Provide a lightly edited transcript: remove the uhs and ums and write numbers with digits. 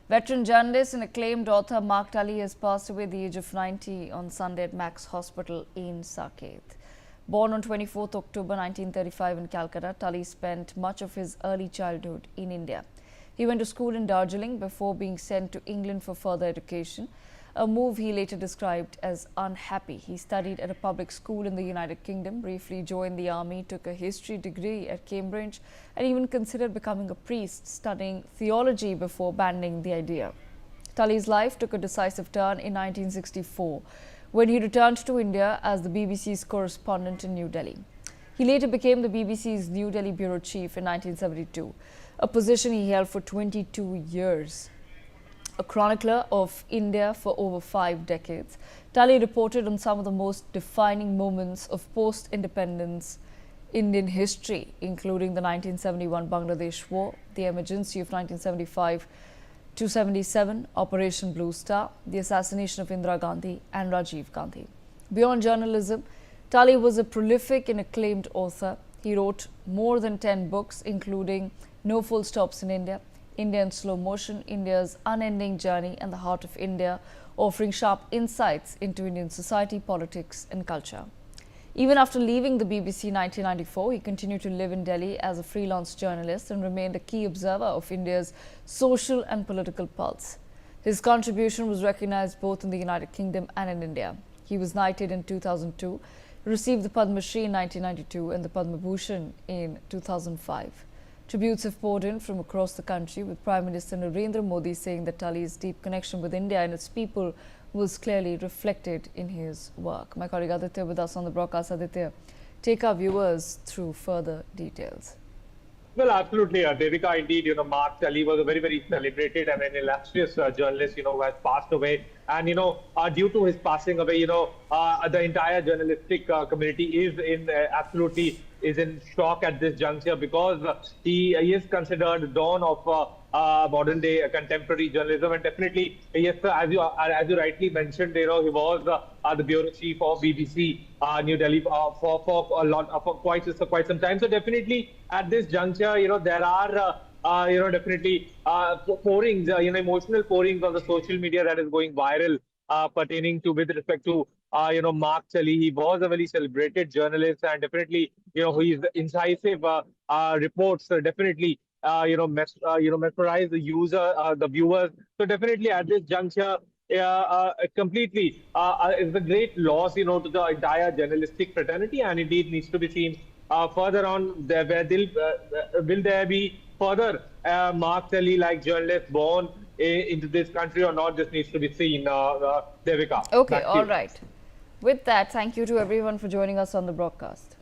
Veteran journalist and acclaimed author Mark Tully has passed away at the age of 90 on Sunday at Max Hospital in Saket. Born on 24th October 1935 in Calcutta, Tully spent much of his early childhood in India. He went to school in Darjeeling before being sent to England for further education, a move he later described as unhappy. He studied at a public school in the United Kingdom, briefly joined the army, took a history degree at Cambridge, and even considered becoming a priest, studying theology before abandoning the idea. Tully's life took a decisive turn in 1964 when he returned to India as the BBC's correspondent in New Delhi. He later became the BBC's New Delhi bureau chief in 1972, a position he held for 22 years. A chronicler of India for over 5 decades, Tully reported on some of the most defining moments of post-independence Indian history, including the 1971 Bangladesh War, the emergency of 1975 to 77, Operation Blue Star, the assassination of Indira Gandhi and Rajiv Gandhi. Beyond journalism, Tully was a prolific and acclaimed author. He wrote more than 10 books, including No Full Stops in India, India in Slow Motion, India's Unending Journey and the Heart of India, offering sharp insights into Indian society, politics and culture. Even after leaving the BBC in 1994, he continued to live in Delhi as a freelance journalist and remained a key observer of India's social and political pulse. His contribution was recognized both in the United Kingdom and in India. He was knighted in 2002, received the Padma Shri in 1992 and the Padma Bhushan in 2005. Tributes have poured in from across the country, with Prime Minister Narendra Modi saying that Tully's deep connection with India and its people was clearly reflected in his work. My colleague Aditya with us on the broadcast. Aditya, take our viewers through further details. Well, absolutely, Devika. Indeed, Mark Tully was a very, very celebrated and an illustrious journalist, who has passed away. And, due to his passing away, the entire journalistic community is in shock at this juncture, because he is considered the dawn of modern day contemporary journalism. And definitely, yes, as you rightly mentioned, he was the bureau chief of BBC New Delhi for quite some time. So definitely at this juncture, there are definitely pourings, emotional pourings on the social media that is going viral pertaining to with respect to Mark Tully. He was a very celebrated journalist, and definitely his incisive reports definitely mesmerize the viewers. So definitely at this juncture, completely is a great loss, to the entire journalistic fraternity, and indeed needs to be seen further on there, where will there be further Mark Tully like journalists born into this country or not? This needs to be seen, Devika. Okay, all right. With that, thank you to everyone for joining us on the broadcast.